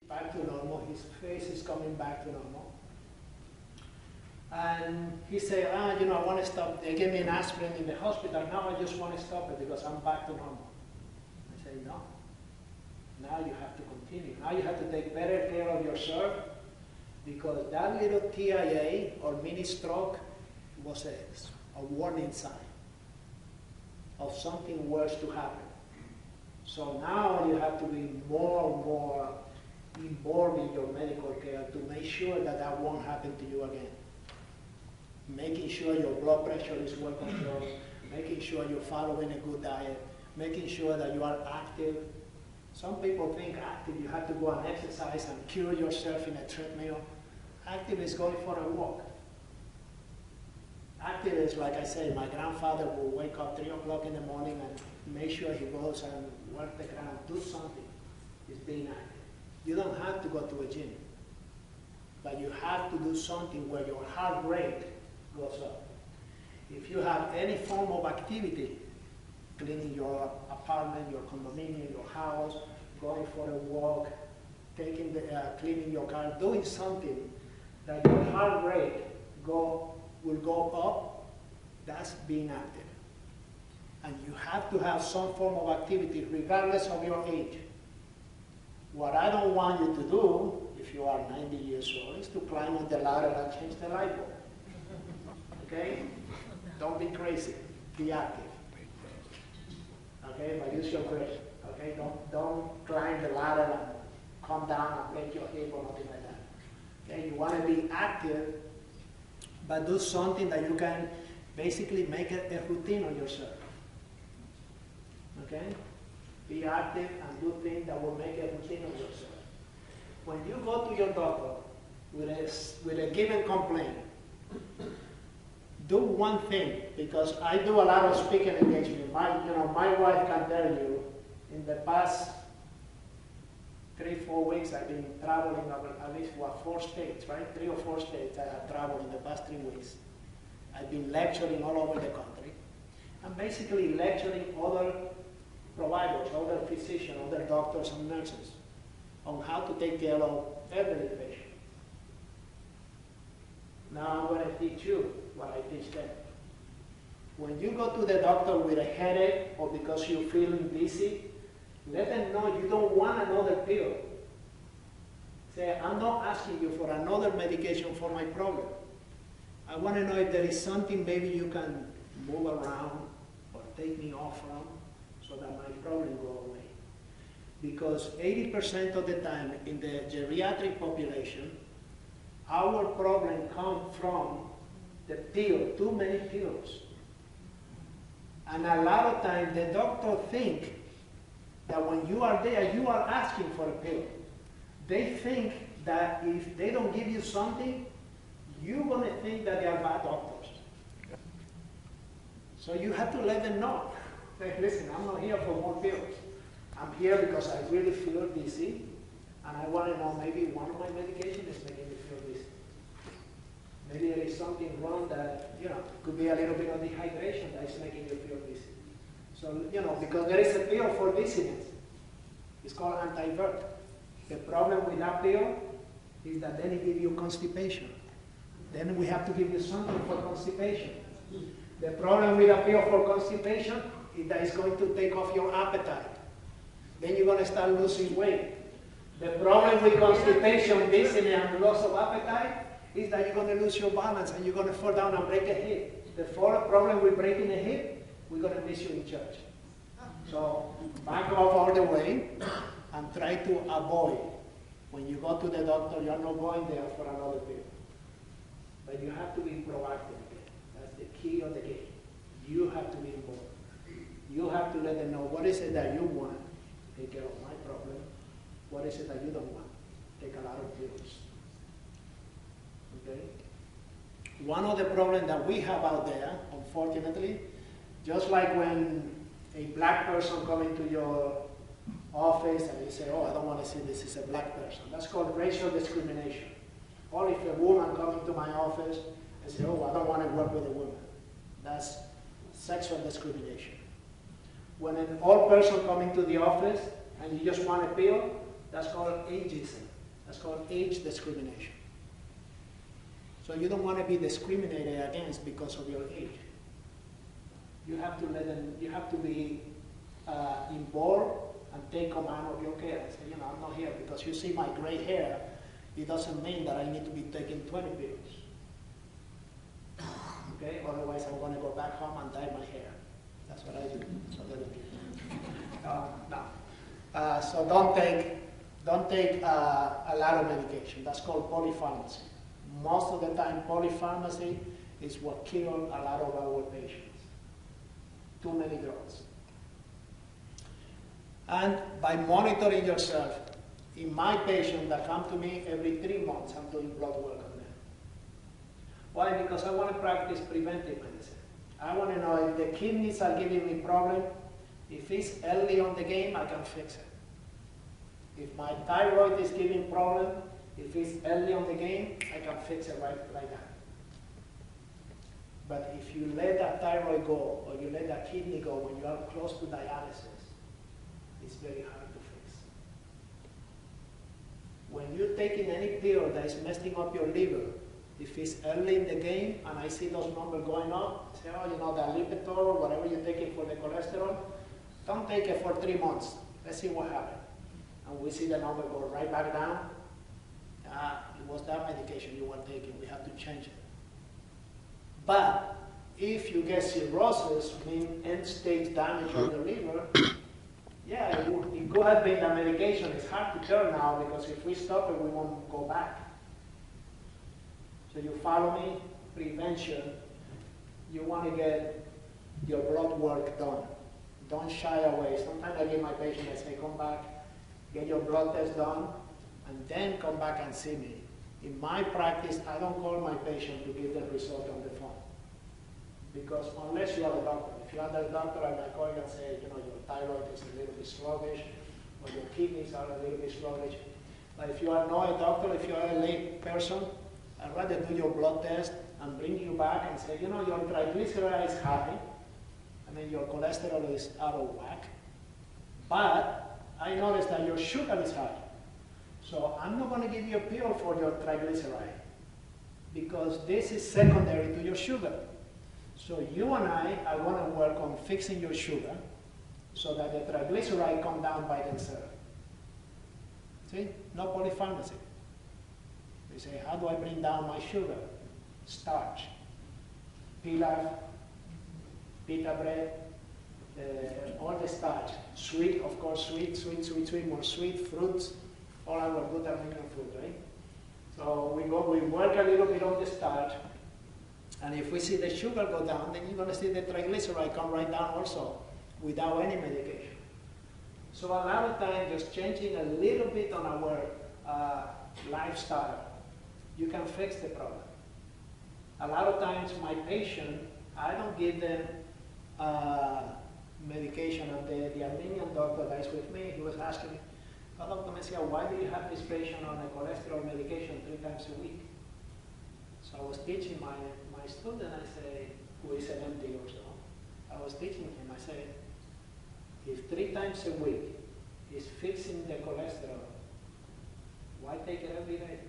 back to normal. His face is coming back to normal. And he said, you know, I want to stop. They gave me an aspirin in the hospital. Now I just want to stop it because I'm back to normal. I said, no. Now you have to continue. Now you have to take better care of yourself because that little TIA or mini stroke was a warning sign of something worse to happen. So now you have to be more and more involved in your medical care to make sure that that won't happen to you again. Making sure your blood pressure is well controlled, making sure you're following a good diet, making sure that you are active. Some people think active, you have to go and exercise and cure yourself in a treadmill. Active is going for a walk. Active is, like I say, my grandfather will wake up 3 o'clock in the morning and make sure he goes and work the ground, do something. It's being active. You don't have to go to a gym, but you have to do something where your heart rate goes up. If you have any form of activity, cleaning your apartment, your condominium, your house, going for a walk, cleaning your car, doing something that your heart rate will go up, that's being active. And you have to have some form of activity regardless of your age. What I don't want you to do, if you are 90 years old, is to climb on the ladder and change the light bulb. Okay? Don't be crazy. Be active. Okay? But use your brain. Okay? Don't climb the ladder and come down and break your hip or nothing like that. Okay? You want to be active, but do something that you can basically make a routine on yourself. Okay? Be active and do things that will make a routine of yourself. When you go to your doctor with a given complaint, do one thing, because I do a lot of speaking engagement. My wife can tell you, in the past 3-4 weeks, I've been traveling at least 4 states, right? 3 or 4 states I have traveled in the past 3 weeks. I've been lecturing all over the country. I'm basically lecturing other providers, other physicians, other doctors and nurses on how to take care of elderly patients. Now I'm going to teach you what I teach them. When you go to the doctor with a headache or because you're feeling dizzy, let them know you don't want another pill. Say, I'm not asking you for another medication for my problem. I want to know if there is something maybe you can move around or take me off from so that my problem go away. Because 80% of the time in the geriatric population, our problem comes from the pill, too many pills. And a lot of times the doctor think that when you are there, you are asking for a pill. They think that if they don't give you something, you're going to think that they are bad doctors. So you have to let them know. Hey, listen, I'm not here for more pills. I'm here because I really feel dizzy, and I want to know maybe one of my medications is making me feel dizzy. Maybe there is something wrong that, could be a little bit of dehydration that is making you feel dizzy. So, because there is a pill for dizziness. It's called antivert. The problem with that pill is that then it gives you constipation. Then we have to give you something for constipation. The problem with a pill for constipation is that it's going to take off your appetite. Then you're going to start losing weight. The problem with constipation, dizziness, and loss of appetite is that you're going to lose your balance and you're going to fall down and break a hip. The problem with breaking a hip, we're going to miss you in church. So back off all the way and try to avoid. When you go to the doctor, you're not going there for another pill. But you have to be proactive. That's the key of the game. You have to be involved. You have to let them know what is it that you want. Take care of my problem. What is it that you don't want? Take a lot of pills. Okay? One of the problems that we have out there, unfortunately, just like when a black person comes into your office and you say, oh, I don't want to see this is a black person. That's called racial discrimination. Or if a woman comes into my office and says, oh, I don't want to work with a woman. That's sexual discrimination. When an old person comes into the office and you just want a pill, That's called ageism. That's called age discrimination. So you don't want to be discriminated against because of your age. You have to let them, you have to be involved and take command of your care. And say, you know, I'm not here because you see my gray hair. It doesn't mean that I need to be taking 20 pills. Okay? Otherwise, I'm going to go back home and dye my hair. That's what I do. So no. So don't take a lot of medication. That's called polypharmacy. Most of the time, polypharmacy is what kills a lot of our patients. Too many drugs. And by monitoring yourself, in my patients that come to me every 3 months, I'm doing blood work on them. Why? Because I want to practice preventive medicine. I want to know if the kidneys are giving me problem. If it's early on the game, I can fix it. If my thyroid is giving problem, if it's early on the game, I can fix it right like that. But if you let that thyroid go, or you let that kidney go when you are close to dialysis, it's very hard to fix. When you're taking any pill that is messing up your liver, if it's early in the game and I see those numbers going up, I say, oh, you know, that Lipitor or whatever you're taking for the cholesterol, don't take it for 3 months. Let's see what happens. And we see the number go right back down. It was that medication you were taking. We have to change it. But if you get cirrhosis, meaning end-stage damage on the liver, yeah, it could have been the medication. It's hard to tell now because if we stop it, we won't go back. So you follow me? Prevention. You want to get your blood work done. Don't shy away. Sometimes I give my patient, I say, come back, get your blood test done, and then come back and see me. In my practice, I don't call my patient to give them result on the phone. Because unless you are a doctor, if you are a doctor, I might call you and say, you know, your thyroid is a little bit sluggish, or your kidneys are a little bit sluggish. But if you are not a doctor, if you are a lay person, I'd rather do your blood test and bring you back and say, you know, your triglyceride is high, and then your cholesterol is out of whack. But I noticed that your sugar is high. So I'm not going to give you a pill for your triglyceride because this is secondary to your sugar. So you and I are going to work on fixing your sugar so that the triglyceride come down by themselves. See? No polypharmacy. You say, how do I bring down my sugar? Starch. Pilaf, pita bread, all the starch. Sweet, of course, sweet, more sweet, fruits, all our good Armenian food, right? So we work a little bit on the starch, and if we see the sugar go down, then you're going to see the triglyceride come right down also, without any medication. So a lot of times, just changing a little bit on our lifestyle, you can fix the problem. A lot of times, my patient, I don't give them medication, and the Armenian doctor that is with me, he was asking me, oh, Dr. Mencia, why do you have this patient on a cholesterol medication 3 times a week? So I was teaching my student, I say, who is 70 or so, I was teaching him, I said, if 3 times a week is fixing the cholesterol, why take it every day?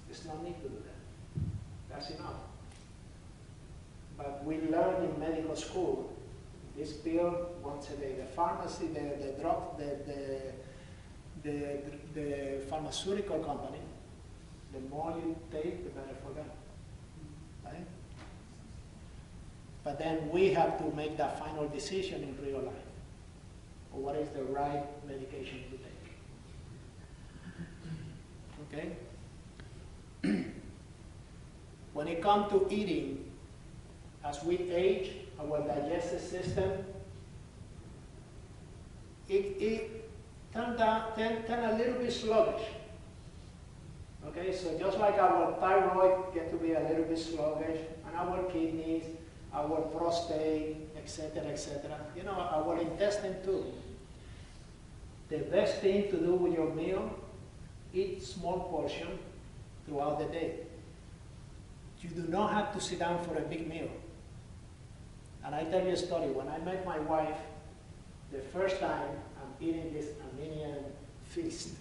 There's no need to do that. That's enough. But we learn in medical school, this pill once a day. The pharmacy, the drug, the pharmaceutical company, the more you take, the better for them. Right? But then we have to make that final decision in real life. What is the right medication to take? Okay? When it comes to eating, as we age, our digestive system, it turns a little bit sluggish. Okay, so just like our thyroid get to be a little bit sluggish, and our kidneys, our prostate, etc., you know, our intestine too. The best thing to do with your meal, eat small portion throughout the day. You do not have to sit down for a big meal. And I tell you a story. When I met my wife the first time, and eating this Armenian feast.